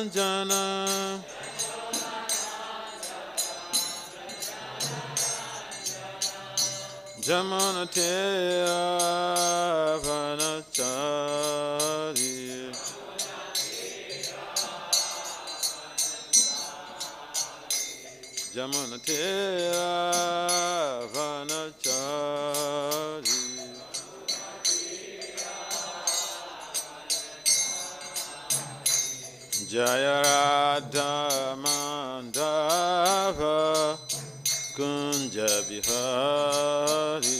Ranjana Jamunatira Vanachari Jamunatira Vanachari Jaya Radha Mandava Kunja Bihari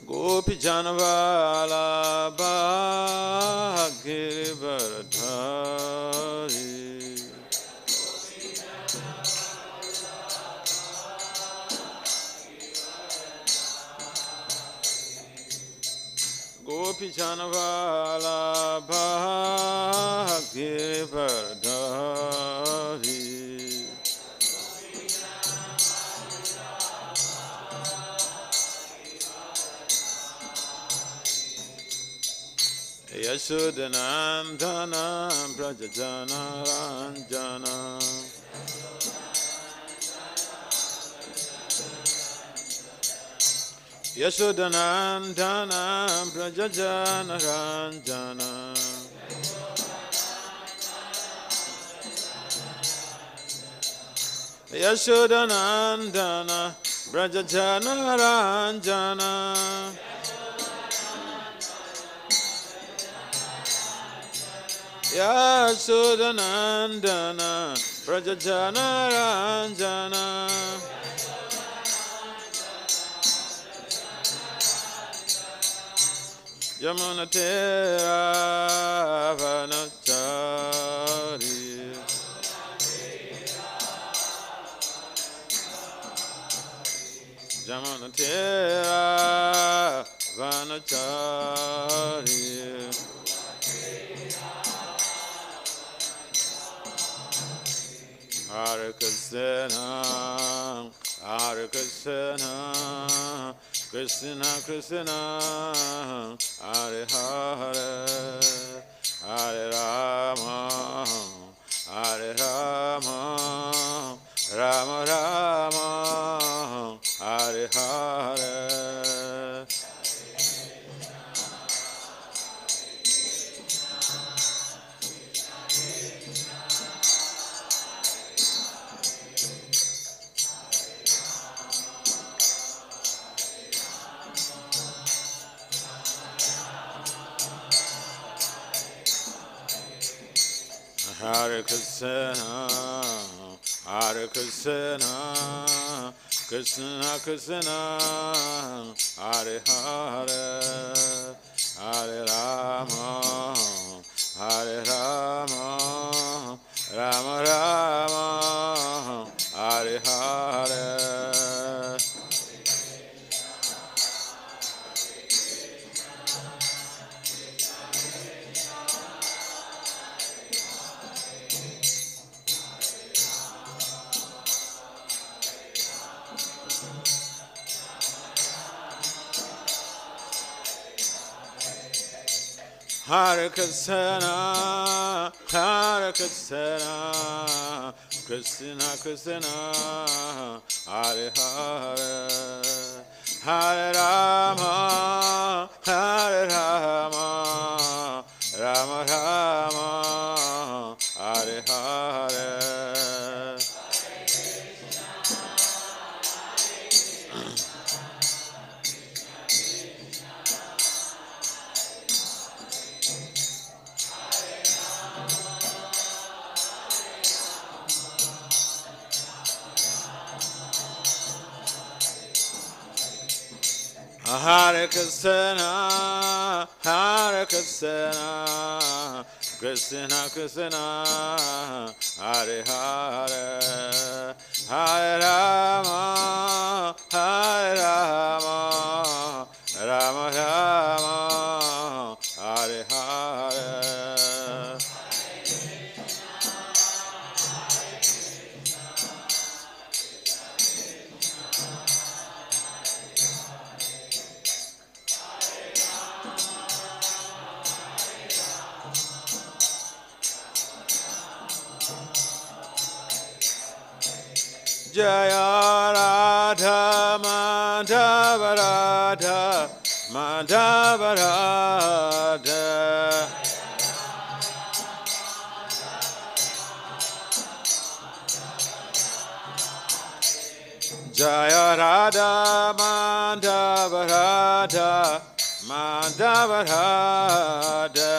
Gopi Janavala Bhagavatam Gopi Janavala Bhagavatam Yashodanandana Brajajana Ranjana Yashodanandana Brajajana Ranjana Yashodanandana Brajajana Ranjana Yashodanandana Brajajana Ranjana Yamunatira Vanachari Yamunatira Vanachari Hare Krishna, Hare Krishna, Krishna Krishna, Hare Hare, Hare Rama, Hare Rama, Rama Rama, Hare Hare. Hare Krishna, Hare Krishna, Krishna Krishna, Hare Hare, Hare Rama, Hare Rama, Rama Rama, Hare Hare. Hare Krishna, Hare Krishna, Krishna Krishna, Hare Hare, Hare Rama, Hare Rama, Rama Rama, Hare Hare. Hare Krishna, Hare Krishna, Krishna Krishna, Hare Hare, Hare Rama, Hare Rama, Rama Rama, Hare Hare. Jaya Radha Madhava Radha Madhava Radha Jaya Radha Madhava Radha Madhava Radha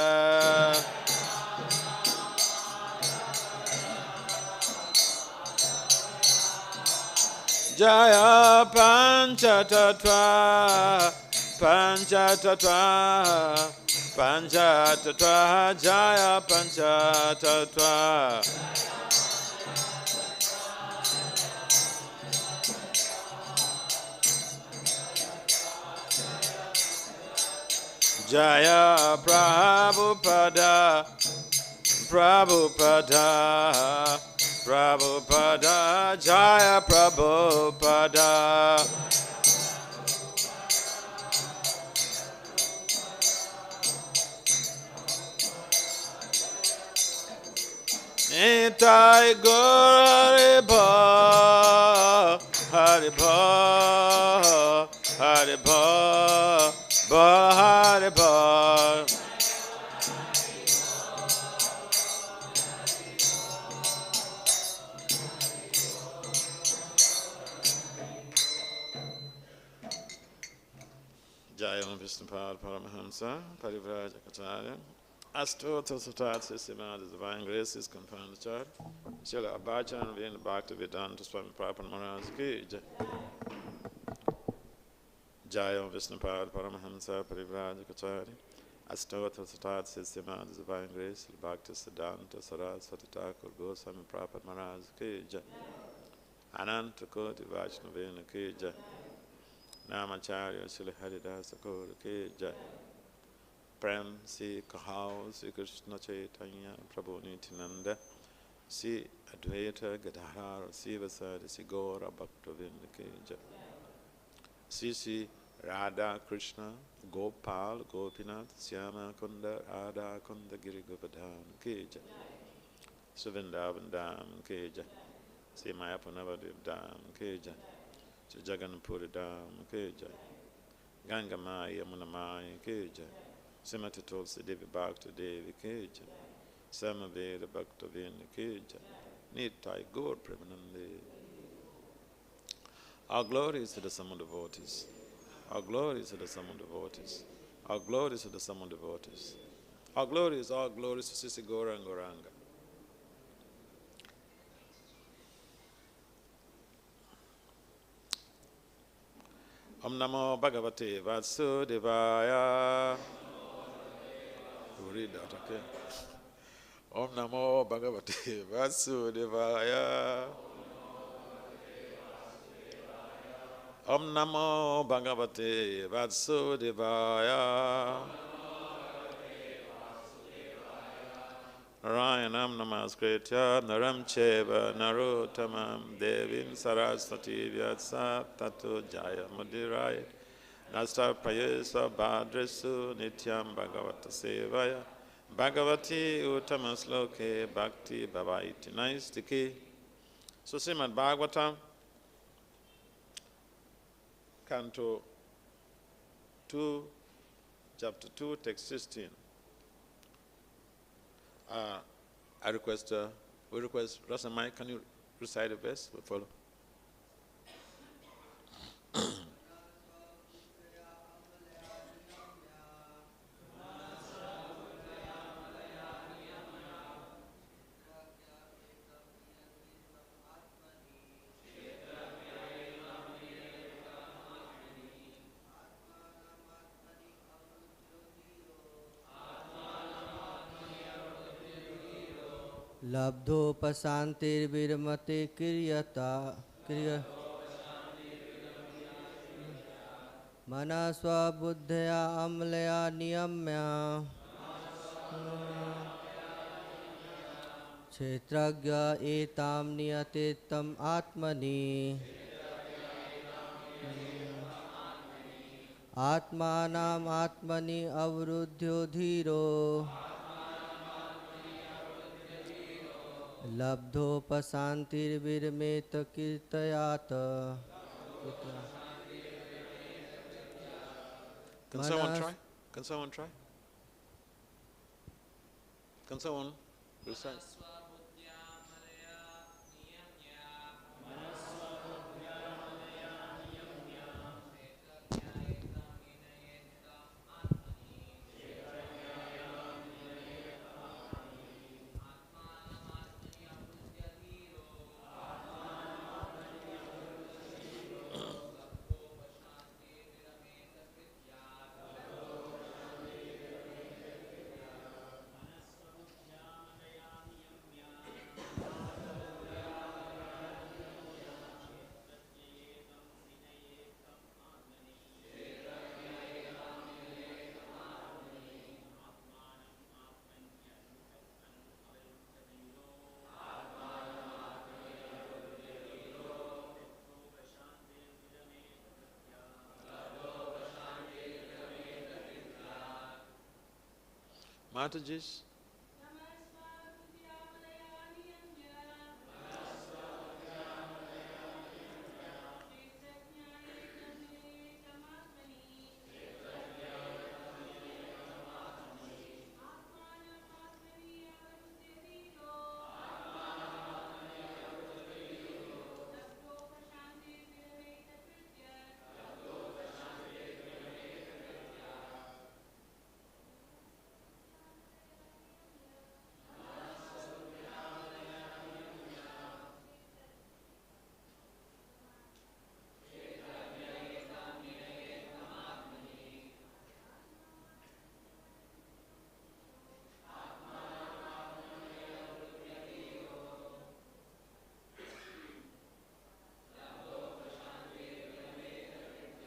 Jaya Panchatattva Panchatattva Panchatattva Jaya Panchatattva Jaya Prabhupada Prabhupada Prabhupada Jaya Prabhupada Nitai Gaura Haribha Haribha Haribha Jayam Vishnupad Paramahamsa Parivrajakacarya Astota Satat Srimad, the divine grace is confound the child. Srila Abhachan Vin Bhakti-vedanta Swami Prabhupada Maharaj ki Jai. Jayam Vishnupad Paramahamsa Parivrajakacarya Astota Satat Srimad, the divine grace Bhakti-vedanta Saraswati Thakur Goswami Prabhupada Maharaj ki Jai. Ananta Koti Vaishnavena ki Jai. Namacharya Srila Haridasa Kaur ki Jai. Prem Si Kahau Si Krishna Chaitanya Prabhu Nityananda Si Advaita Gadadhara Si Vasadi Si Gaura Bhaktavinda ki Jai. Si Radha Krishna Gopal Gopinath Syama Kunda Radha Kunda Giri Govardhan ki Jai. Suvindavan Dham ki Jai. Si Mayapur Navadvip Dham ki Jai. Si Jagannathpuri Dham ki Jai. Ganga Maya Yamuna Maya ki Jai. Srimati Tulsi Devi Bhakti Devi ki Jai. Samaveda Bhakta Vinda ki Jai. Nitai Gaur Premanande. Our glory is to the sum of devotees. Our glory is to the sum of devotees. Our glory is to the sum of devotees. Our glory is all glories to Sisi Gaura and Gauranga. Om Namo Bhagavate Vasudevaya. You read that, okay? Om Namo Bhagavate Vasudevaya. Om Namo Bhagavate Vasudevaya. Narayanam Namaskritya Naram Cheva Narottamam Devim Saraswati Vyasa Tato Jaya Mudiraya Nasta Prayesa Bhadresu Nityam Bhagavata Sevaya Bhagavati Uttamasloke Bhakti Bhavaiti Naistiki. So Srimad Bhagavatam, Canto 2, Chapter 2, Text 16. We request Rasa Mai, can you recite the verse? We'll follow. labdhopaśāntir virameta manaḥ sva-buddhyā-amalayā niyamya kṣetra-jña etāṁ ninayet ātmani ātmānam ātmani avarudhya dhīro labdhopaśāntir virameta kṛtyāt. Can someone try? Can someone try? Can someone recite? sva-buddhyāmalayā niyamya kṣetra-jña etāṁ ninayet ātmani ātmānam ātmani avarudhya dhīro labdhopaśāntir virameta kṛtyāt Matajis? sva-buddhyāmalayā niyamya kṣetra-jña etāṁ ātmani ātmani avarudhya dhīro labdhopaśāntir virameta kṛtyāt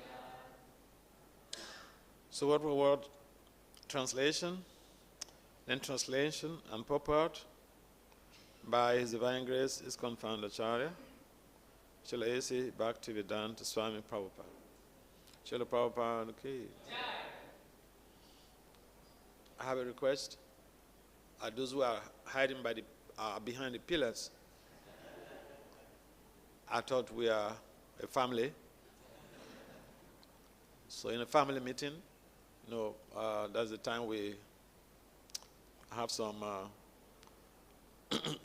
So what word translation, then translation and purport by His Divine Grace is Confound Acharya, Srila A.C. Bhaktivedanta Swami Prabhupada. Srila Prabhupada, okay. I have a request. Those who are hiding by the, behind the pillars, I thought we are a family. So in a family meeting, that's the time we have some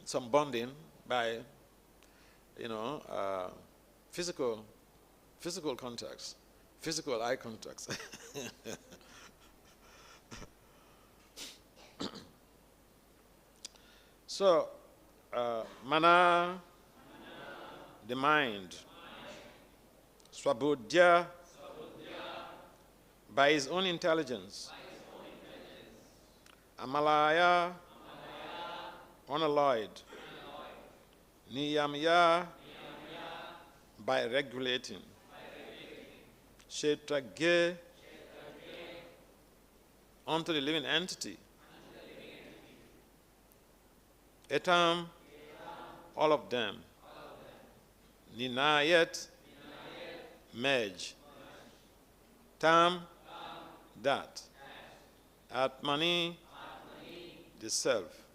some bonding by, physical contacts, physical eye contacts. So, manaḥ, the mind, sva-buddhyā, by his own intelligence, amalayā, unalloyed, niyamya, by regulating, kṣetra-jña, unto the living entity, etām, all of them, ninayet, merge, etāṁ, that, ātmani, the self,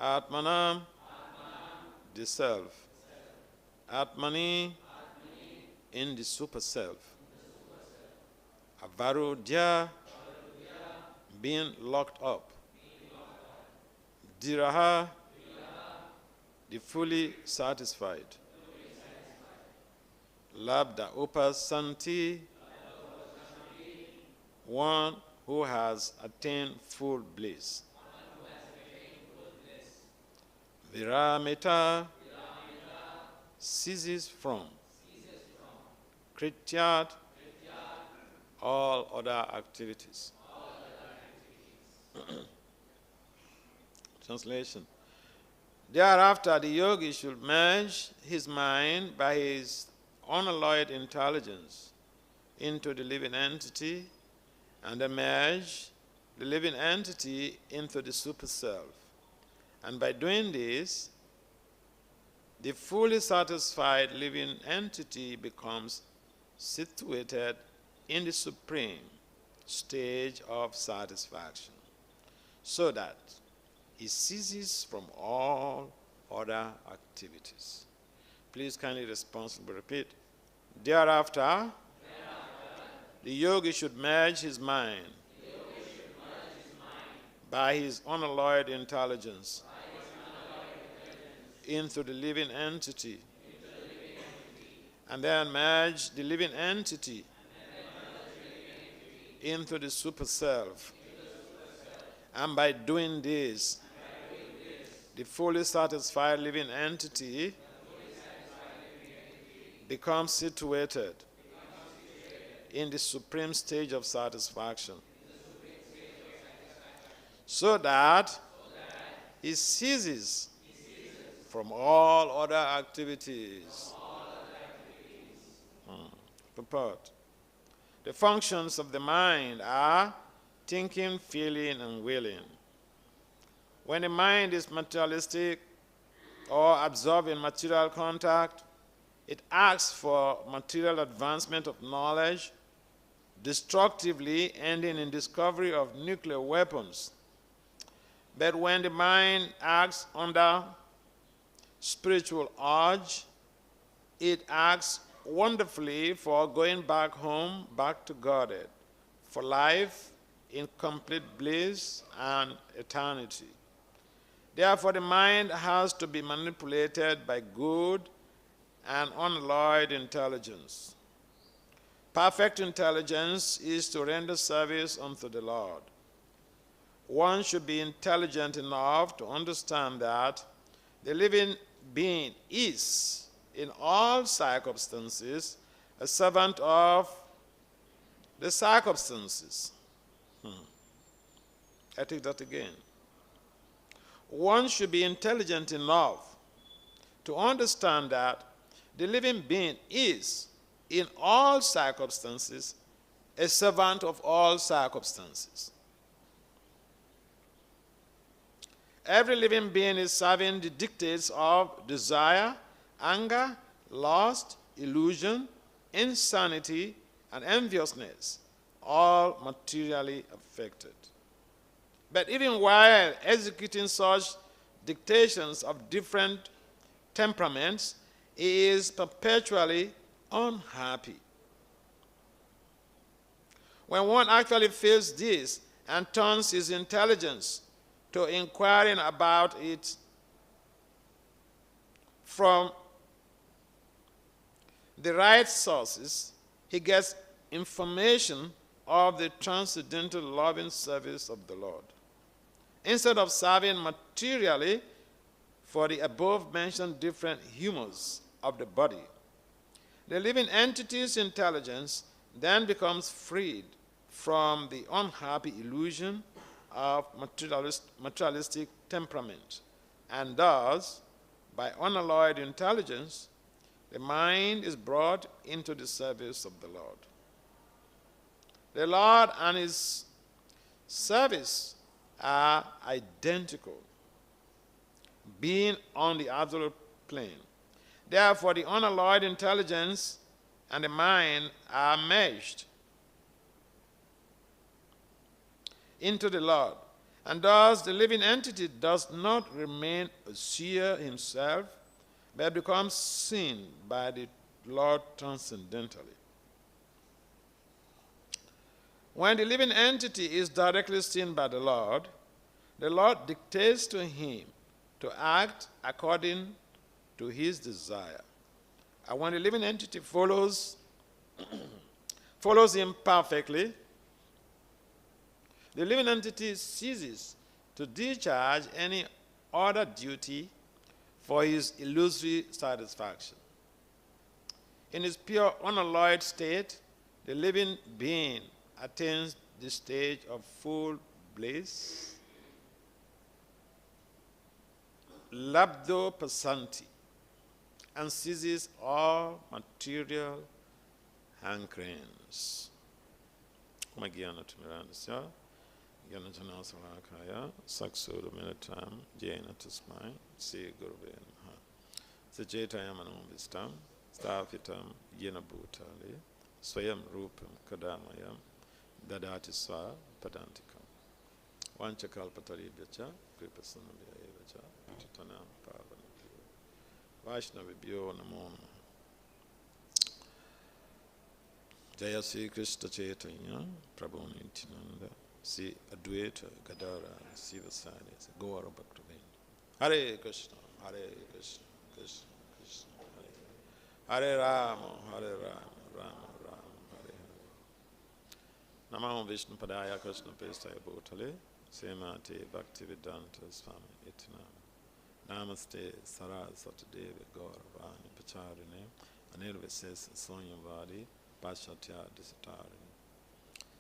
ātmānam, the self, ātmani, in the Superself, avarudhya, being locked up, dhīraḥ, the fully satisfied, labdha-upaśāntiḥ, one who has attained full bliss. Virameta ceases from kṛtyāt, all other activities. Translation. Thereafter, the yogi should merge his mind by his unalloyed intelligence into the living entity, and merge the living entity into the Superself. And by doing this, the fully satisfied living entity becomes situated in the supreme stage of satisfaction, so that he ceases from all other activities. Please kindly responsibly repeat. Thereafter, the yogi should merge his mind by his unalloyed intelligence into the living entity, and then merge the living entity into the Superself. And by doing this, the fully satisfied living entity becomes situated in the supreme stage of satisfaction, so that he ceases from all other activities. Purport. The functions of the mind are thinking, feeling, and willing. When the mind is materialistic or absorbing material contact, it acts for material advancement of knowledge, destructively ending in discovery of nuclear weapons. But when the mind acts under spiritual urge, it acts wonderfully for going back home, back to Godhead, for life in complete bliss and eternity. Therefore, the mind has to be manipulated by good and unalloyed intelligence. Perfect intelligence is to render service unto the Lord. One should be intelligent enough to understand that the living being is, in all circumstances, a servant of the circumstances. I take that again. One should be intelligent enough to understand that the living being is, in all circumstances, a servant of all circumstances. Every living being is serving the dictates of desire, anger, lust, illusion, insanity, and enviousness, all materially affected. But even while executing such dictations of different temperaments, he is perpetually unhappy. When one actually feels this and turns his intelligence to inquiring about it from the right sources, he gets information of the transcendental loving service of the Lord. Instead of serving materially for the above-mentioned different humors of the body, the living entity's intelligence then becomes freed from the unhappy illusion of materialistic temperament, and thus, by unalloyed intelligence, the mind is brought into the service of the Lord. The Lord and his service are identical, being on the absolute plane. Therefore, the unalloyed intelligence and the mind are merged into the Lord, and thus the living entity does not remain a seer himself, but becomes seen by the Lord transcendentally. When the living entity is directly seen by the Lord dictates to him to act according to his desire. And when the living entity follows him perfectly, the living entity ceases to discharge any other duty for his illusory satisfaction. In his pure unalloyed state, the living being attains the stage of full bliss, labdha-upaśāntiḥ, and ceases all material hankerings. Swayam rupam kadamayam dadati sva-buddhyāmalayā vanchakalpataribhyaca kripasanabhyayevaca titanam pāvanabhyaca Vaishnavibhyo namo namaha. Jaya Sri kṣetra-jña Prabhu Nityananda Sri Advaita Gadara Sivasari Gaura Bhaktivinoda. Hare Krishna, Krishna Krishna, Hare Rama, Rama Rama, Hare Hare. Namo Vishnu Padaya Krishna Pestaya Bhutale Srimati Bhaktivedanta Swami etāṁ. Namaste Saraswati Devi Gauravani Pacharine Anirvises Sonyavadi Pashatya Disatari.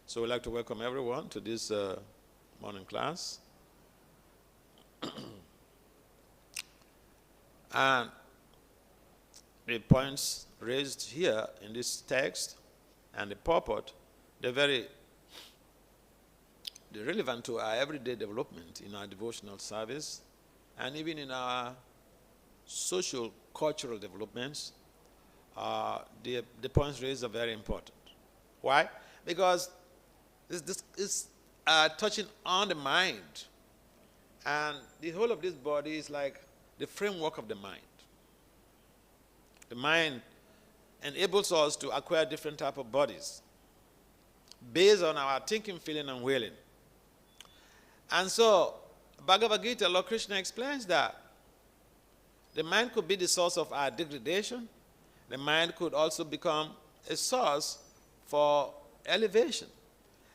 So we'd like to welcome everyone to this morning class. And the points raised here in this text and the purport, they're relevant to our everyday development in our devotional service and even in our social, cultural developments. The points raised are very important. Why? Because this is touching on the mind. And the whole of this body is like the framework of the mind. The mind enables us to acquire different types of bodies based on our thinking, feeling, and willing. And so, Bhagavad Gita, Lord Krishna explains that the mind could be the source of our degradation. The mind could also become a source for elevation.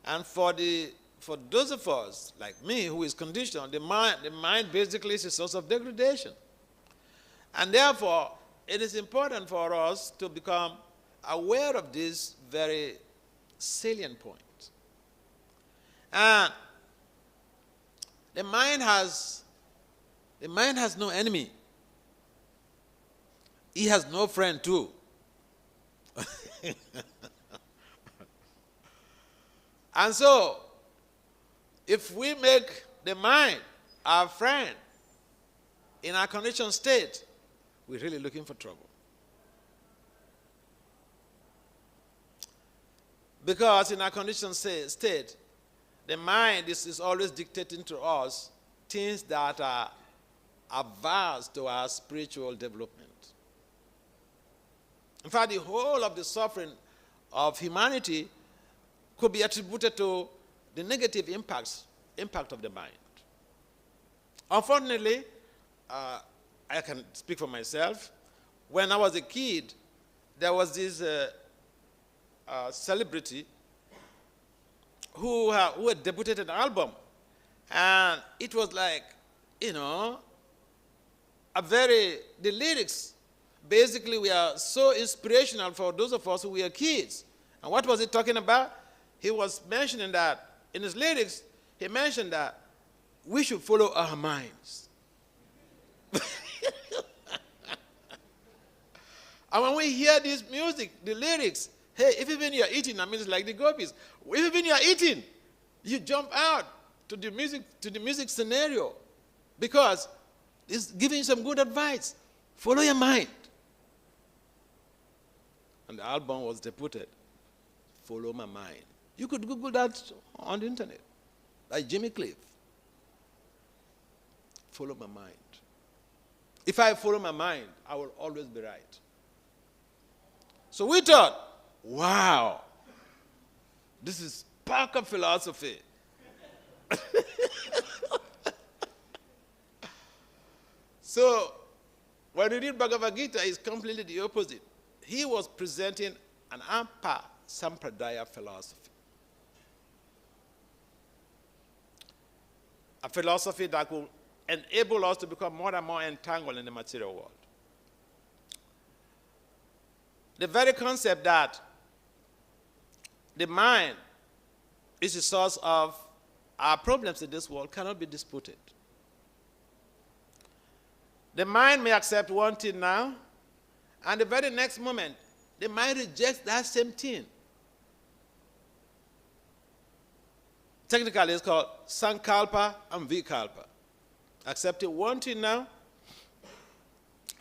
And for those of us, like me, who is conditioned, the mind basically is a source of degradation. And therefore, it is important for us to become aware of this very salient point. And the mind has no enemy. He has no friend too. And so, if we make the mind our friend in our conditioned state, we're really looking for trouble. Because in our conditioned state, the mind is always dictating to us things that are adverse to our spiritual development. In fact, the whole of the suffering of humanity could be attributed to the negative impact of the mind. Unfortunately, I can speak for myself. When I was a kid, there was this celebrity who had debuted an album. And it was like, the lyrics basically were so inspirational for those of us who were kids. And what was he talking about? He was mentioning that, in his lyrics, he mentioned that we should follow our minds. And when we hear this music, the lyrics, hey, if even you're eating, I mean, it's like the gopis. If even you're eating, you jump out to the music scenario, because it's giving you some good advice. Follow your mind. And the album was debuted, Follow My Mind. You could Google that on the internet, by Jimmy Cliff. Follow my mind. If I follow my mind, I will always be right. So we thought, wow, this is Parker philosophy. So when we read Bhagavad Gita, it's completely the opposite. He was presenting an Ampa Sampradaya philosophy. A philosophy that will enable us to become more and more entangled in the material world. The very concept that the mind is the source of our problems in this world cannot be disputed. The mind may accept one thing now, and the very next moment, the mind rejects that same thing. Technically, it's called sankalpa and vikalpa. Accepting one thing now,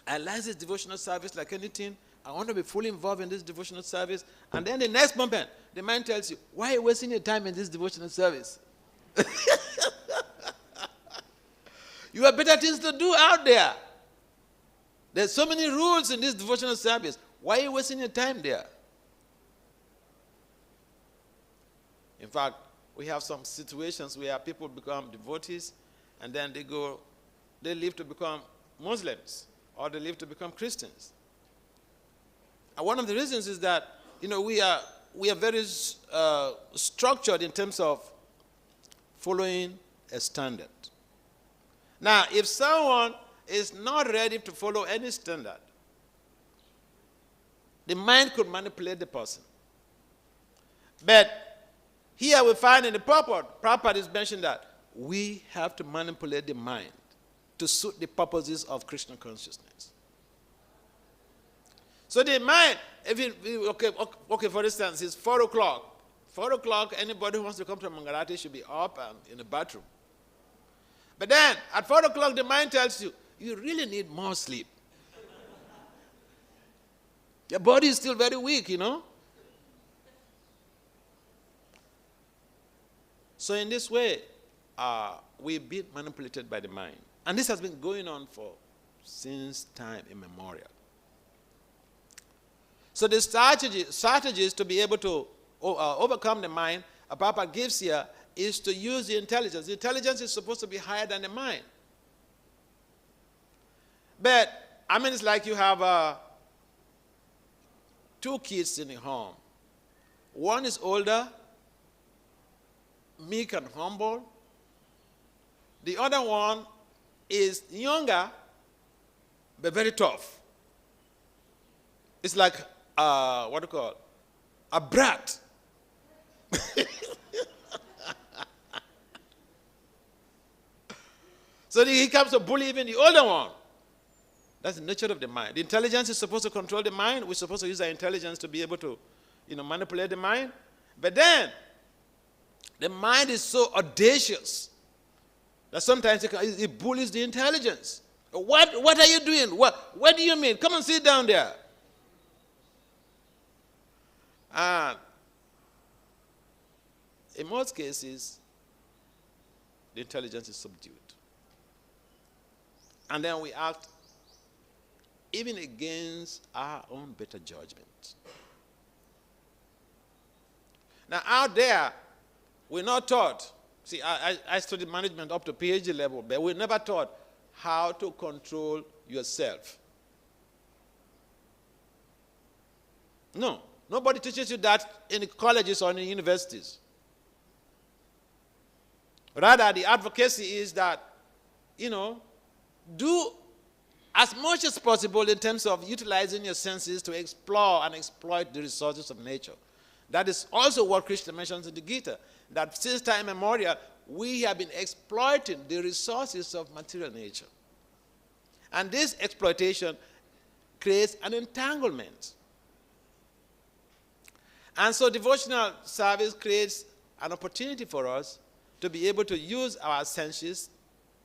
I like this devotional service like anything. I want to be fully involved in this devotional service. And then the next moment, the mind tells you, why are you wasting your time in this devotional service? You have better things to do out there. There's so many rules in this devotional service. Why are you wasting your time there? In fact, we have some situations where people become devotees and then they live to become Muslims or they live to become Christians. And one of the reasons is that, we are very structured in terms of following a standard. Now, if someone is not ready to follow any standard, the mind could manipulate the person. But here we find in the purport is mentioned that we have to manipulate the mind to suit the purposes of Krishna consciousness. So the mind, okay, for instance, it's 4 o'clock. 4 o'clock, anybody who wants to come to Mangalati should be up and in the bathroom. But then, at 4 o'clock, the mind tells you, you really need more sleep. Your body is still very weak, So in this way, we've been manipulated by the mind. And this has been going on since time immemorial. So the strategies to be able to overcome the mind, Papa gives here, is to use the intelligence. The intelligence is supposed to be higher than the mind. But, it's like you have 2 kids in the home. One is older, meek and humble. The other one is younger, but very tough. It's like, a brat. So he comes to bully even the older one. That's the nature of the mind. The intelligence is supposed to control the mind. We're supposed to use our intelligence to be able to, manipulate the mind. But then, the mind is so audacious that sometimes it bullies the intelligence. What are you doing? What do you mean? Come and sit down there. And in most cases, the intelligence is subdued. And then we act even against our own better judgment. Now, out there, we're not taught. See, I studied management up to PhD level, but we're never taught how to control yourself. No. Nobody teaches you that in the colleges or in the universities. Rather, the advocacy is that, do as much as possible in terms of utilizing your senses to explore and exploit the resources of nature. That is also what Krishna mentions in the Gita, that since time immemorial, we have been exploiting the resources of material nature. And this exploitation creates an entanglement. And so devotional service creates an opportunity for us to be able to use our senses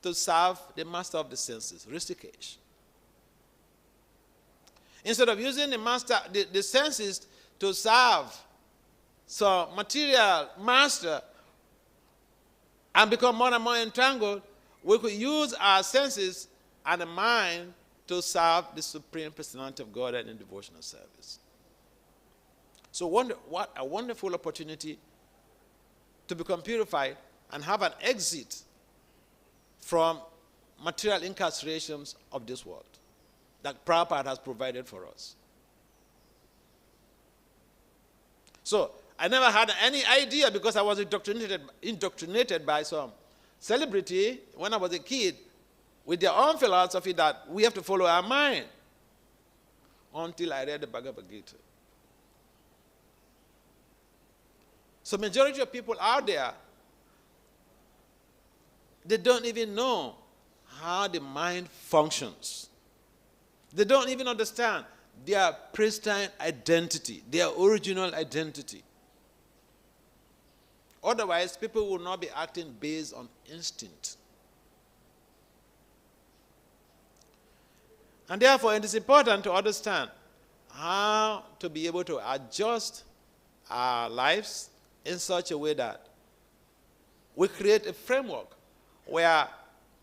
to serve the master of the senses, Rishikesh. Instead of using the senses to serve some material master and become more and more entangled, we could use our senses and the mind to serve the Supreme Personality of Godhead in devotional service. So what a wonderful opportunity to become purified and have an exit from material incarcerations of this world that Prabhupada has provided for us. So I never had any idea, because I was indoctrinated by some celebrity when I was a kid with their own philosophy that we have to follow our mind, until I read the Bhagavad Gita. So majority of people out there, they don't even know how the mind functions. They don't even understand their pristine identity, their original identity. Otherwise, people will not be acting based on instinct. And therefore, it is important to understand how to be able to adjust our lives in such a way that we create a framework where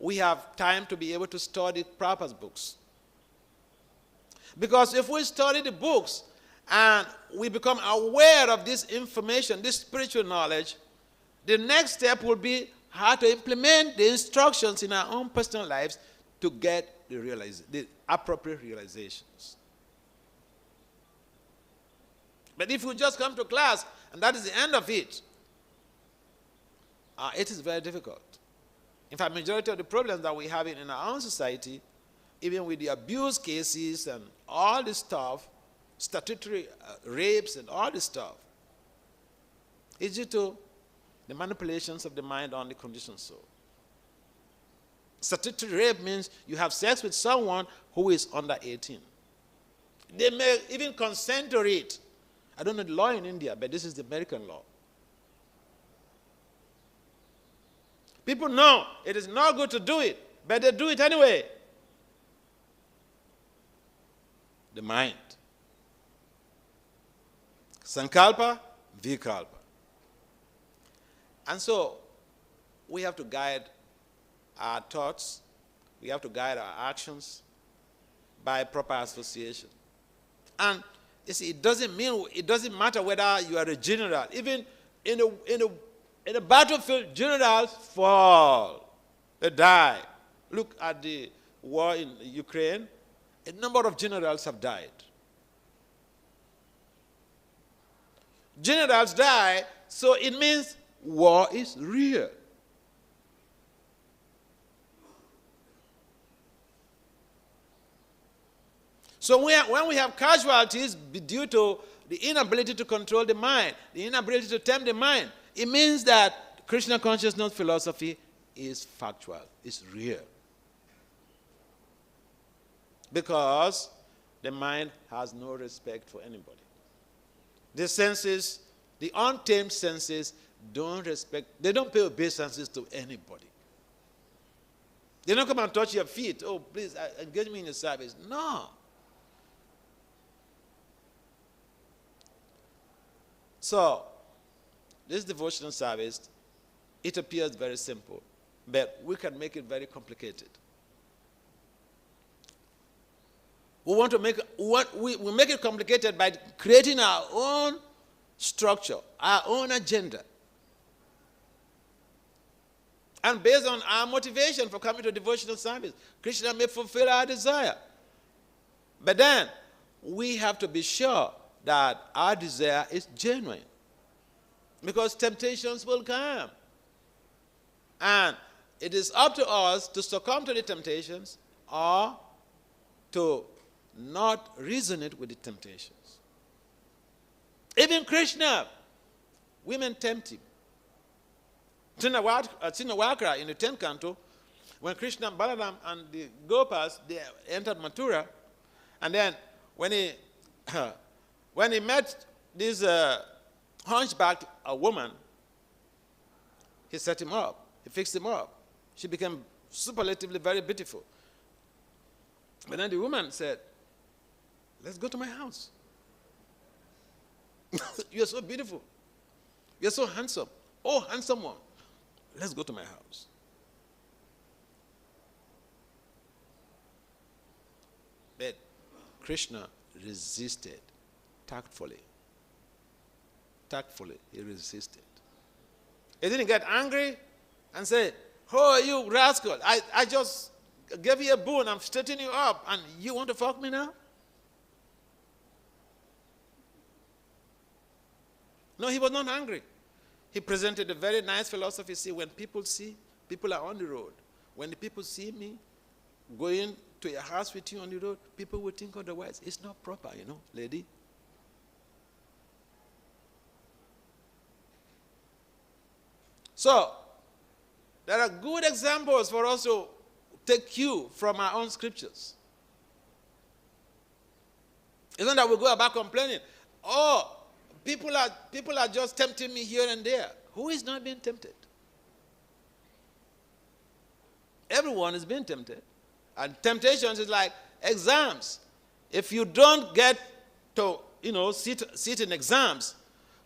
we have time to be able to study Prabhupada's books. Because if we study the books and we become aware of this information, this spiritual knowledge, the next step will be how to implement the instructions in our own personal lives to get the appropriate realizations. But if we just come to class and that is the end of it, it is very difficult. In fact, majority of the problems that we have in our own society, even with the abuse cases and all this stuff, statutory rapes and all this stuff, is due to the manipulations of the mind on the conditioned soul. Statutory rape means you have sex with someone who is under 18. They may even consent to it. I don't know the law in India, but this is the American law. People know it is not good to do it, but they do it anyway. The mind. Sankalpa, vikalpa. And so, we have to guide our thoughts, we have to guide our actions by proper association. And you see, it doesn't matter whether you are a general. Even in a battlefield, generals fall, they die. Look at the war in Ukraine. A number of generals have died. Generals die, so it means war is real. So when we have casualties due to the inability to control the mind, the inability to tame the mind, it means that Krishna consciousness philosophy is factual, it's real. Because the mind has no respect for anybody. The senses, the untamed senses, they don't pay obeisances to anybody. They don't come and touch your feet. Oh, please, engage me in your service. No. So, this devotional service, it appears very simple, but we can make it very complicated. We make it complicated by creating our own structure, our own agenda. And based on our motivation for coming to devotional service, Krishna may fulfill our desire. But then, we have to be sure that our desire is genuine. Because temptations will come. And it is up to us to succumb to the temptations or to not resonate with the temptations. Even Krishna, women tempt him. Tinawakra in the 10th canto, when Krishna, Balaram, and the Gopas, they entered Mathura, and then when he met this hunchbacked woman, he set him up. He fixed him up. She became superlatively very beautiful. But then the woman said, let's go to my house. You're so beautiful. You're so handsome. Oh, handsome one. Let's go to my house. But Krishna resisted tactfully. Tactfully, he resisted. He didn't get angry and say, oh, you rascal, I just gave you a boon, I'm straightening you up, and you want to fuck me now? No, he was not angry. He presented a very nice philosophy. See, when people are on the road. When the people see me going to your house with you on the road, people will think otherwise. It's not proper, lady. So, there are good examples for us to take cue from our own scriptures. It's not that we go about complaining. Oh, people are just tempting me here and there. Who is not being tempted? Everyone is being tempted. And temptations is like exams. If you don't get to, sit in exams,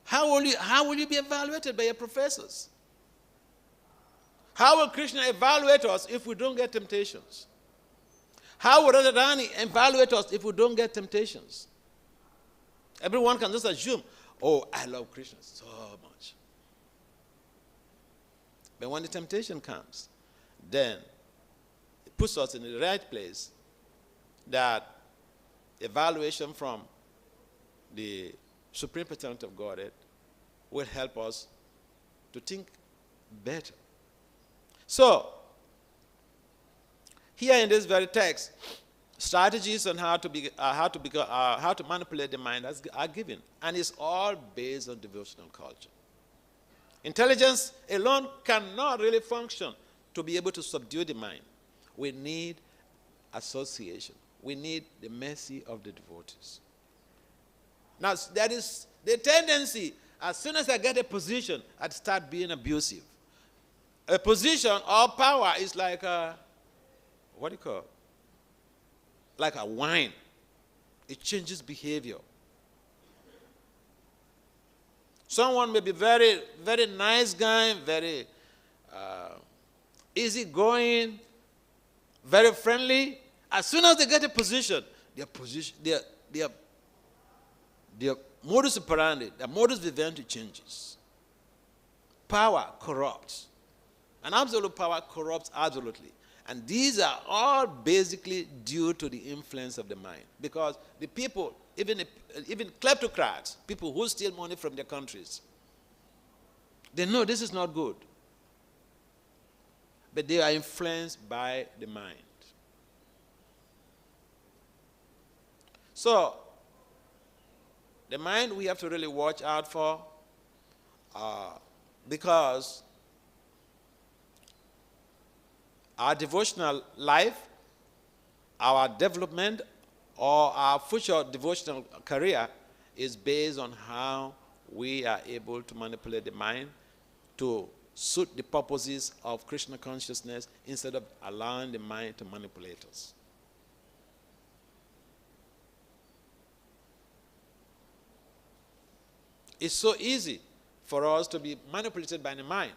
how will you be evaluated by your professors? How will Krishna evaluate us if we don't get temptations? How would Radharani evaluate us if we don't get temptations? Everyone can just assume, oh, I love Krishna so much. But when the temptation comes, then it puts us in the right place that evaluation from the Supreme Personality of Godhead will help us to think better. So, here in this very text, strategies on how to manipulate the mind are given, and it's all based on devotional culture. Intelligence alone cannot really function to be able to subdue the mind. We need association. We need the mercy of the devotees. Now, that is the tendency. As soon as I get a position, I'd start being abusive. A position or power is like a, what do you call it? Like a wine. It changes behavior. Someone may be very, very nice guy, very easygoing, very friendly. As soon as they get a position, their modus operandi, their modus vivendi changes. Power corrupts. And absolute power corrupts absolutely. And these are all basically due to the influence of the mind. Because the people, even kleptocrats, people who steal money from their countries, they know this is not good. But they are influenced by the mind. So, the mind we have to really watch out for because our devotional life, our development, or our future devotional career is based on how we are able to manipulate the mind to suit the purposes of Krishna consciousness instead of allowing the mind to manipulate us. It's so easy for us to be manipulated by the mind.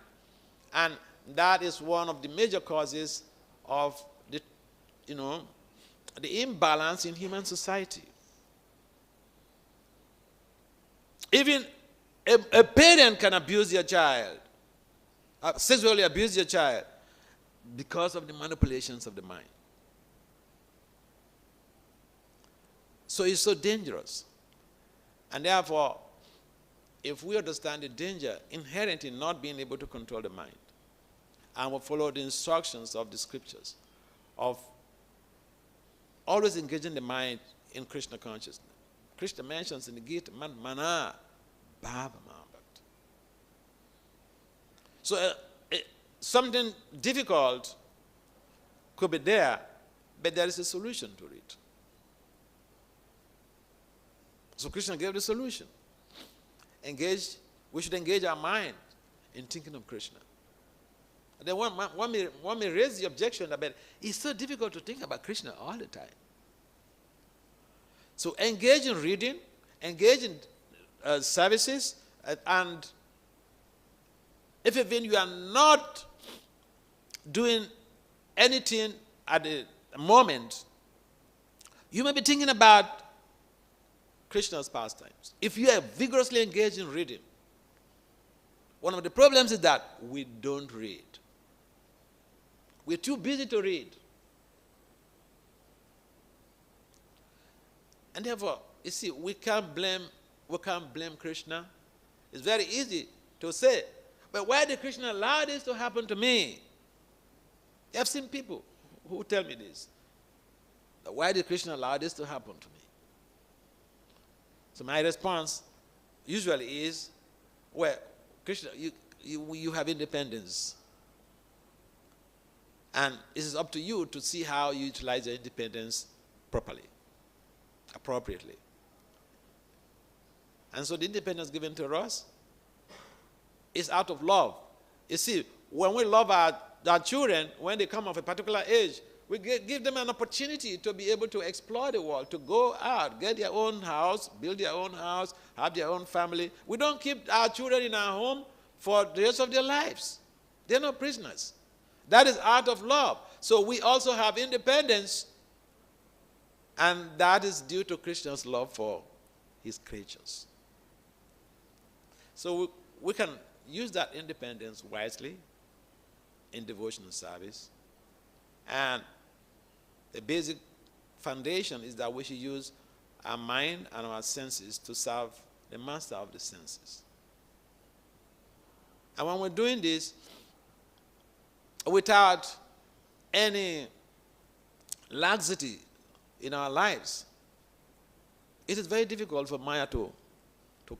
And that is one of the major causes of the imbalance in human society. Even a parent can abuse their child, sexually abuse their child, because of the manipulations of the mind. So it's so dangerous. And therefore, if we understand the danger inherent in not being able to control the mind, and we follow the instructions of the scriptures, of always engaging the mind in Krishna consciousness. Krishna mentions in the Gita, manaḥ. So something difficult could be there, but there is a solution to it. So Krishna gave the solution. We should engage our mind in thinking of Krishna. And then one may raise the objection that it's so difficult to think about Krishna all the time. So engage in reading, engage in services, and if even you are not doing anything at the moment, you may be thinking about Krishna's pastimes. If you are vigorously engaged in reading, one of the problems is that we don't read. We're too busy to read. And therefore, you see, we can't blame Krishna. It's very easy to say, but why did Krishna allow this to happen to me? I've seen people who tell me this. Why did Krishna allow this to happen to me? So my response usually is, well, Krishna, you have independence. And it is up to you to see how you utilize your independence properly, appropriately. And so the independence given to us is out of love. You see, when we love our children, when they come of a particular age, we give them an opportunity to be able to explore the world, to go out, get their own house, build their own house, have their own family. We don't keep our children in our home for the rest of their lives. They're not prisoners. That is out of love. So we also have independence And that is due to Krishna's love for his creatures. So we can use that independence wisely in devotional service. And the basic foundation is that we should use our mind and our senses to serve the master of the senses. And when we're doing this without any laxity in our lives, it is very difficult for Maya to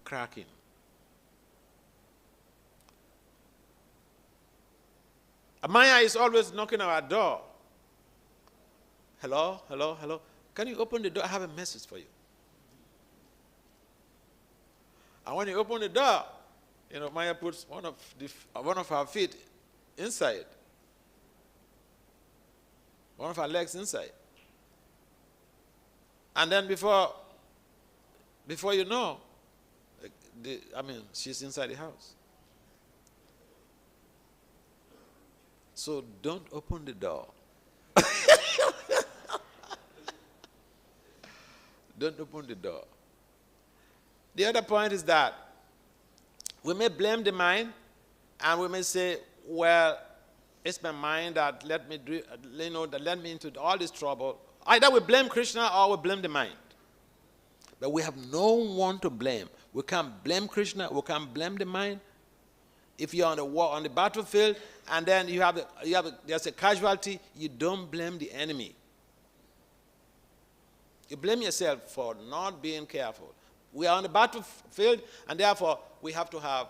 crack in. Maya is always knocking on our door. Hello, hello, hello. Can you open the door? I have a message for you. And when you open the door, Maya puts one of her feet inside, one of her legs inside. And then before you know, she's inside the house. So don't open the door. Don't open the door. The other point is that we may blame the mind, and we may say, well, it's my mind that let me into all this trouble. Either we blame Krishna or we blame the mind. But we have no one to blame. We can't blame Krishna, we can't blame the mind. If you're on the battlefield and then there's a casualty, you don't blame the enemy. You blame yourself for not being careful. We are on the battlefield, and therefore we have to have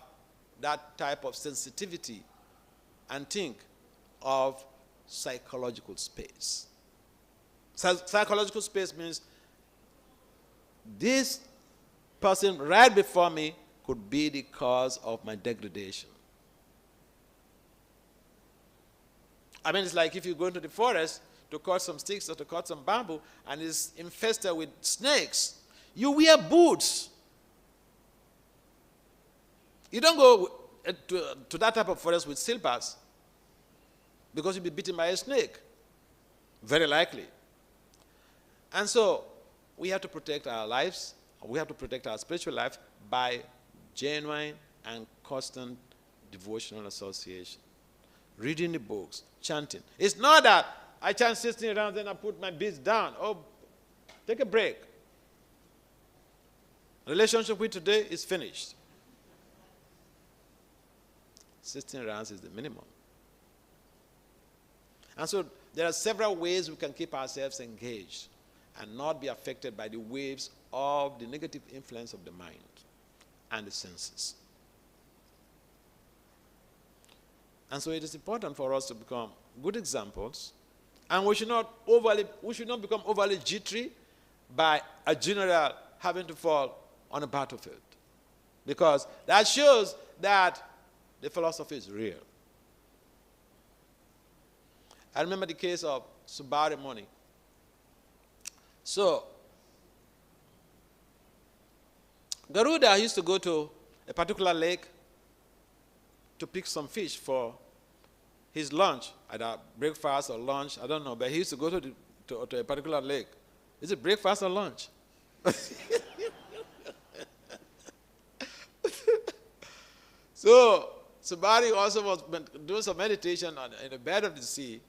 that type of sensitivity and think of psychological space. Psychological space means this person right before me could be the cause of my degradation. It's like if you go into the forest to cut some sticks or to cut some bamboo and it's infested with snakes, you wear boots. You don't go to that type of forest with slippers because you'll be bitten by a snake, very likely. And so we have to protect our lives, we have to protect our spiritual life by genuine and constant devotional association. Reading the books, chanting. It's not that I chant sitting around, then I put my beads down. Oh, take a break. Relationship with today is finished. Sitting around is the minimum. And so there are several ways we can keep ourselves engaged and not be affected by the waves of the negative influence of the mind and the senses. And so it is important for us to become good examples, and we should not become overly jittery by a general having to fall on a battlefield, because that shows that the philosophy is real. I remember the case of Subari Muni. So Garuda used to go to a particular lake to pick some fish for his lunch, either breakfast or lunch, I don't know, but he used to go to a particular lake. Is it breakfast or lunch? So Subari also was doing some meditation in the bed of the sea,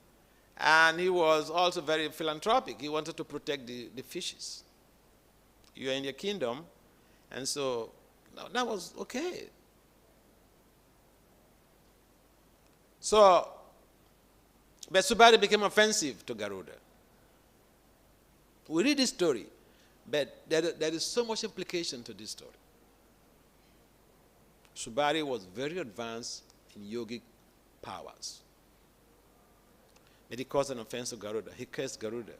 and he was also very philanthropic. He wanted to protect the fishes. You are in your kingdom, and so that was okay. So, but Subari became offensive to Garuda. We read this story, but there is so much implication to this story. Subari was very advanced in yogic powers. But he caused an offense to Garuda. He cursed Garuda.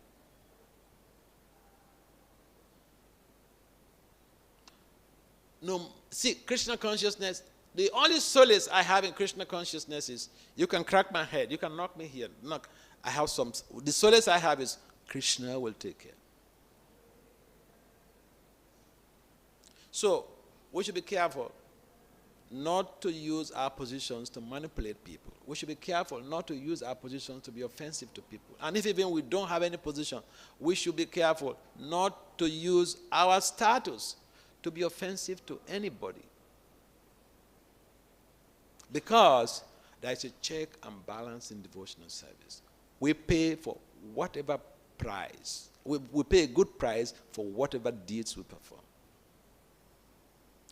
No, see, Krishna consciousness, the only solace I have in Krishna consciousness is you can crack my head, you can knock me here, the solace I have is Krishna will take care. So, we should be careful not to use our positions to manipulate people. We should be careful not to use our positions to be offensive to people. And if even we don't have any position, we should be careful not to use our status to be offensive to anybody. Because there is a check and balance in devotional service. We pay for whatever price. We pay a good price for whatever deeds we perform.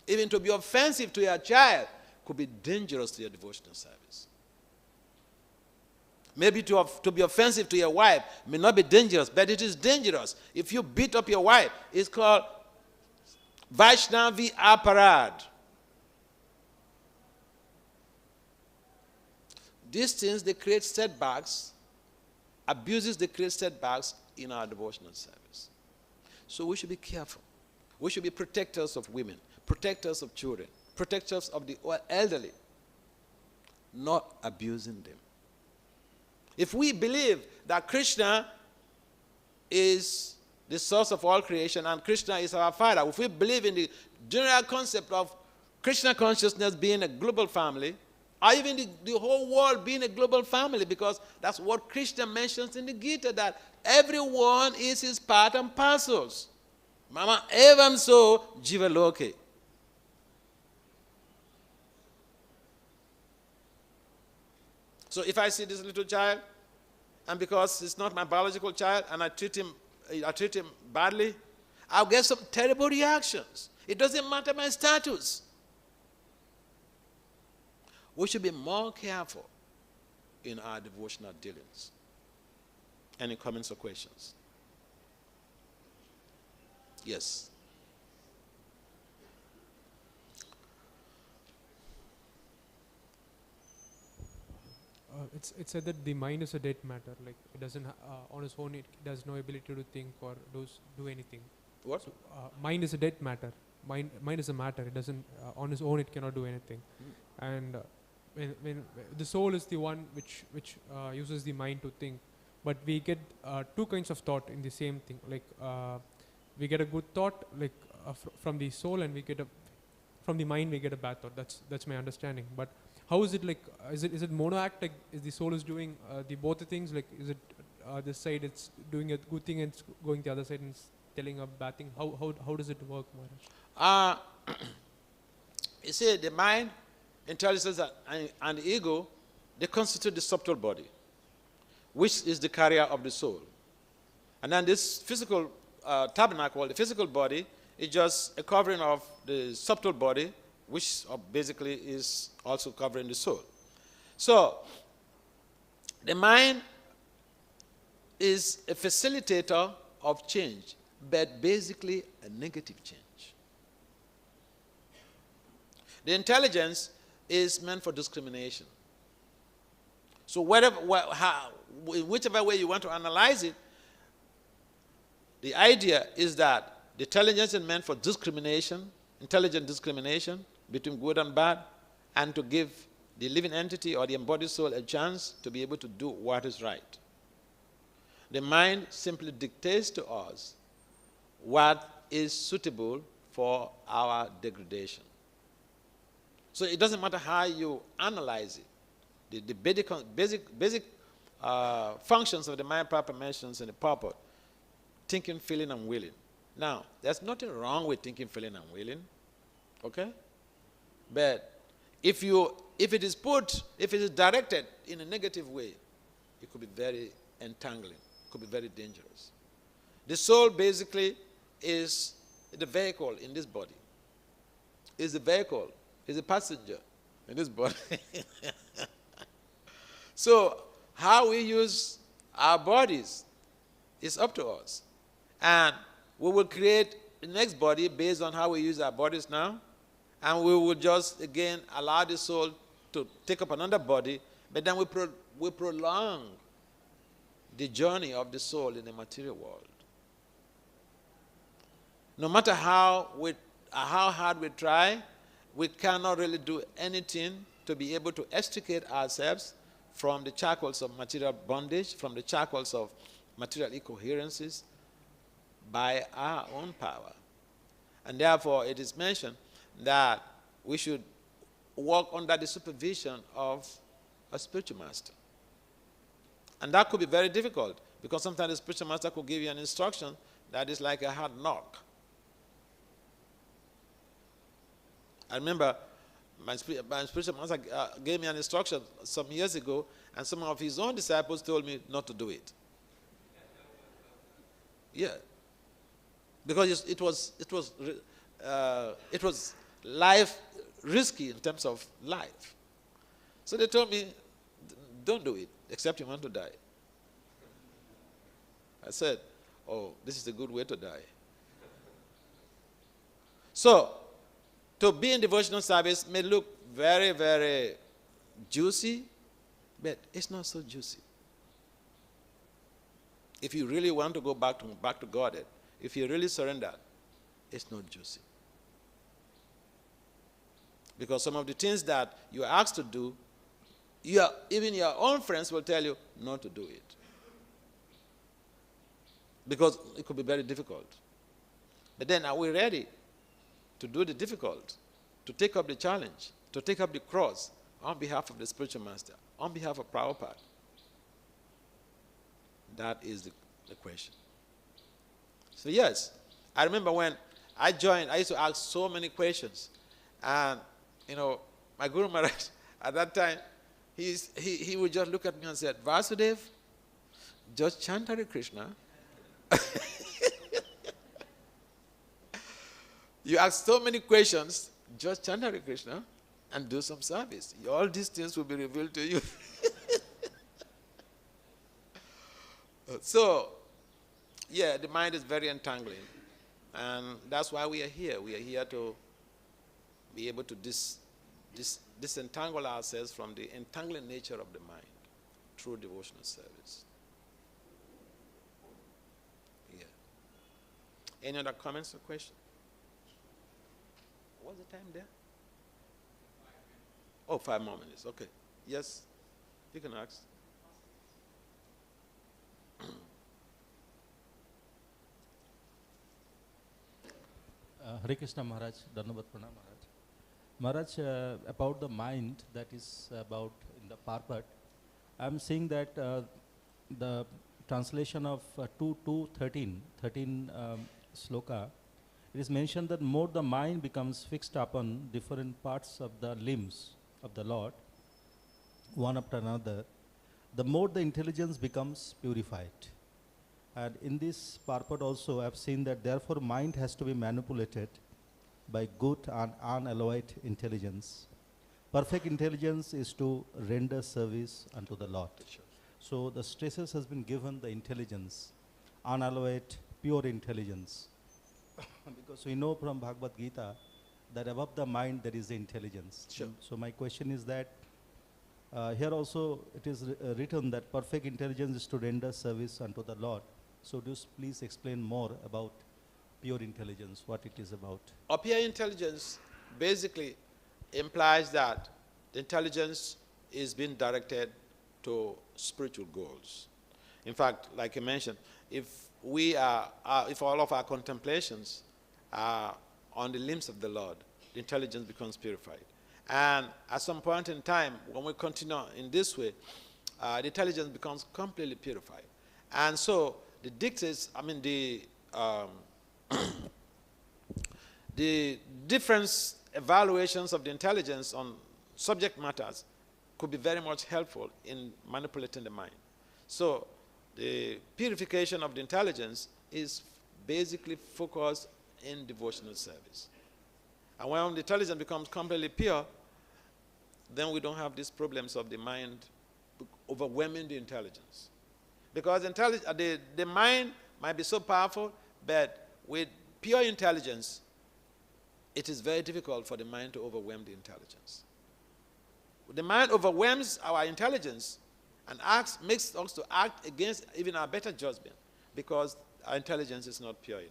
Even to be offensive to your child could be dangerous to your devotional service. Maybe to be offensive to your wife may not be dangerous, but it is dangerous. If you beat up your wife, it's called Vaishnavi aparad. These things, they create setbacks. Abuses, they create setbacks in our devotional service. So we should be careful. We should be protectors of women, protectors of children, protectors of the elderly, not abusing them. If we believe that Krishna is the source of all creation and Krishna is our father, if we believe in the general concept of Krishna consciousness being a global family, or even the whole world being a global family, because that's what Krishna mentions in the Gita, that everyone is his part and parcels. Mama evam so jiva loke. So if I see this little child, and because it's not my biological child, and I treat him badly, I'll get some terrible reactions. It doesn't matter my status. We should be more careful in our devotional dealings. Any comments or questions? Yes. It's said that the mind is a dead matter. Like it doesn't on its own, it has no ability to think or do anything. What? So, mind is a dead matter. Mind is a matter. It doesn't on its own. It cannot do anything. And when the soul is the one which uses the mind to think, but we get two kinds of thought in the same thing. Like we get a good thought, like from the soul, and from the mind we get a bad thought. That's my understanding. But how is it like? Is it mono-act? Like is the soul is doing both the things? Like is it this side it's doing a good thing and it's going the other side and it's telling a bad thing? How does it work, Maharaj? You see, the mind, intelligence, and the ego, they constitute the subtle body, which is the carrier of the soul. And then this physical tabernacle, the physical body, is just a covering of the subtle body, which basically is also covering the soul. So, the mind is a facilitator of change, but basically a negative change. The intelligence is meant for discrimination. So whichever way you want to analyze it, the idea is that the intelligence is meant for discrimination, intelligent discrimination between good and bad, and to give the living entity or the embodied soul a chance to be able to do what is right. The mind simply dictates to us what is suitable for our degradation. So it doesn't matter how you analyze it. The basic functions of the mind proper mentions in the purport: thinking, feeling, and willing. Now, there's nothing wrong with thinking, feeling, and willing, okay? But if it is directed in a negative way, it could be very entangling, it could be very dangerous. The soul basically is the vehicle in this body. Is the vehicle, is a passenger in this body. So how we use our bodies is up to us. And we will create the next body based on how we use our bodies now. And we will just, again, allow the soul to take up another body. But then we prolong the journey of the soul in the material world. No matter how hard we try, we cannot really do anything to be able to extricate ourselves from the shackles of material bondage, from the shackles of material incoherences, by our own power. And therefore, it is mentioned that we should work under the supervision of a spiritual master. And that could be very difficult, because sometimes the spiritual master could give you an instruction that is like a hard knock. I remember my spiritual master gave me an instruction some years ago, and some of his own disciples told me not to do it. Yeah, because it was life risky in terms of life. So they told me, don't do it, except you want to die. I said, oh, this is a good way to die. So, to be in devotional service may look very, very juicy, but it's not so juicy. If you really want to go back to Godhead, if you really surrender, it's not juicy. Because some of the things that you are asked to do, even your own friends will tell you not to do it. Because it could be very difficult. But then, are we ready to do the difficult, to take up the challenge, to take up the cross on behalf of the spiritual master, on behalf of Prabhupada? That is the question. So yes, I remember when I joined, I used to ask so many questions. And, my Guru Maharaj, at that time, he would just look at me and said, Vasudeva, just chant Hare Krishna. You ask so many questions, just chant Hare Krishna and do some service. All these things will be revealed to you. So, yeah, the mind is very entangling. And that's why we are here. We are here to be able to disentangle ourselves from the entangling nature of the mind through devotional service. Yeah. Any other comments or questions? What's the time there? Oh, 5 more minutes. Okay. Yes, you can ask. Hare Krishna Maharaj, Dhanavad Pranam Maharaj. Maharaj, about the mind, that is about in the Parpat, I am seeing that the translation of 2.2.13 sloka, it is mentioned that more the mind becomes fixed upon different parts of the limbs of the Lord, one after another, the more the intelligence becomes purified. And in this purport also, I have seen that therefore mind has to be manipulated by good and unalloyed intelligence. Perfect intelligence is to render service unto the Lord. Sure. So the stresses has been given the intelligence, unalloyed, pure intelligence. Because we know from Bhagavad Gita that above the mind there is the intelligence. Sure. So my question is that here also it is written that perfect intelligence is to render service unto the Lord. So do you please explain more about pure intelligence, what it is about? Pure intelligence basically implies that the intelligence is being directed to spiritual goals. In fact, like I mentioned, if all of our contemplations are on the limbs of the Lord, the intelligence becomes purified. And at some point in time, when we continue in this way, the intelligence becomes completely purified. And so the dictates, the different evaluations of the intelligence on subject matters could be very much helpful in manipulating the mind. So the purification of the intelligence is basically focused in devotional service. And when the intelligence becomes completely pure, then we don't have these problems of the mind overwhelming the intelligence. Because the mind might be so powerful, but with pure intelligence, it is very difficult for the mind to overwhelm the intelligence. The mind overwhelms our intelligence and makes us to act against even our better judgment because our intelligence is not pure enough.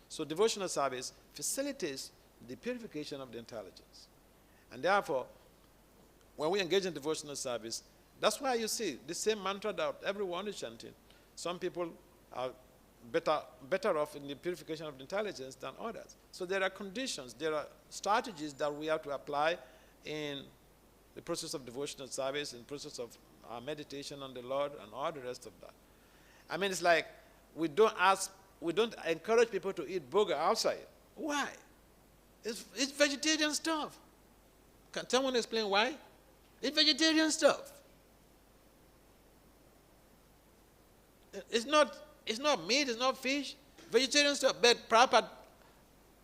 So devotional service facilitates the purification of the intelligence. And therefore, when we engage in devotional service, that's why you see the same mantra that everyone is chanting. Some people are better off in the purification of the intelligence than others. So there are conditions, there are strategies that we have to apply in the process of devotional service, in the process of meditation on the Lord, and all the rest of that. I mean, it's like we don't encourage people to eat burger outside. Why? It's vegetarian stuff. Can someone explain why? It's vegetarian stuff. It's not meat, it's not fish, vegetarian stuff. But Prabhupada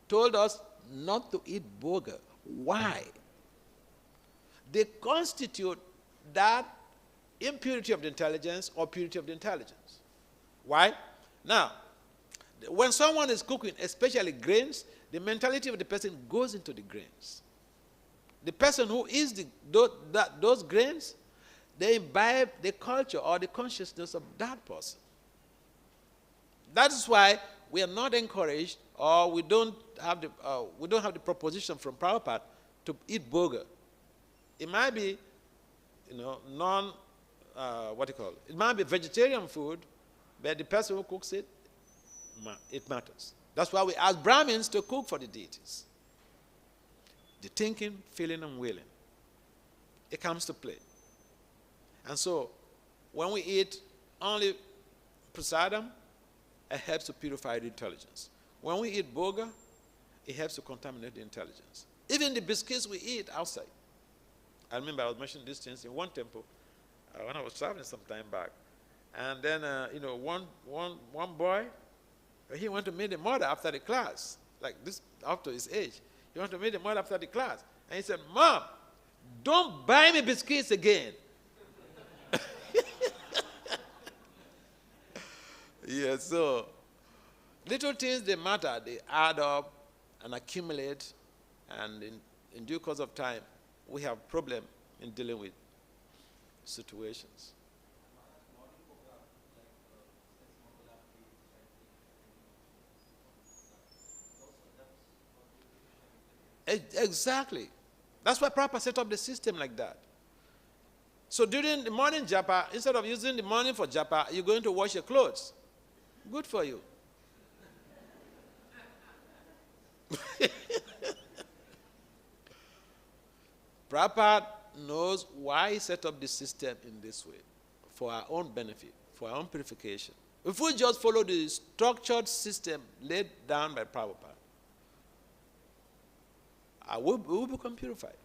told us not to eat burger. Why? They constitute that impurity of the intelligence or purity of the intelligence. Why? Now, when someone is cooking, especially grains, the mentality of the person goes into the grains. The person who eats those grains, they imbibe the culture or the consciousness of that person. That is why we are not encouraged, or we don't have the proposition from Prabhupada to eat burger. It might be, it might be vegetarian food, but the person who cooks it, it matters. That's why we ask Brahmins to cook for the deities. The thinking, feeling, and willing. It comes to play. And so, when we eat only prasadam, it helps to purify the intelligence. When we eat burger, it helps to contaminate the intelligence. Even the biscuits we eat outside. I remember I was mentioning these things in one temple when I was traveling some time back. And then, one boy, he went to meet the mother after the class, like this, after his age. He went to meet the mother after the class. And he said, "Mom, don't buy me biscuits again." Yeah, so little things, they matter. They add up and accumulate. And in due course of time, we have problem in dealing with situations. Exactly. That's why Prabhupada set up the system like that. So during the morning japa, instead of using the morning for japa, you're going to wash your clothes. Good for you. Prabhupada knows why he set up the system in this way, for our own benefit, for our own purification. If we just follow the structured system laid down by Prabhupada, we will become purified.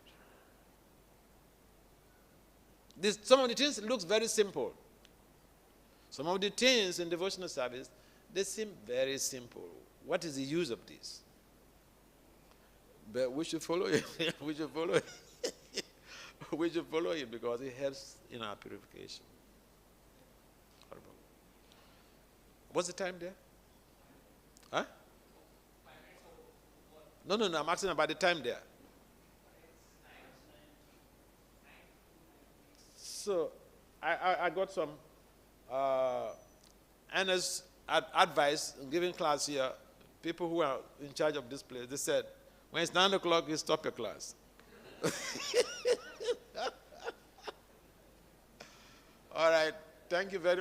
Some of the things looks very simple. Some of the things in devotional service, they seem very simple. What is the use of this? But we should follow it. We should follow it. We should follow it because it helps in our purification. What's the time there? Huh? No, I'm asking about the time there. So, I got some honest advice in giving class here. People who are in charge of this place, they said, when it's 9 o'clock, you stop your class. All right. Thank you very much.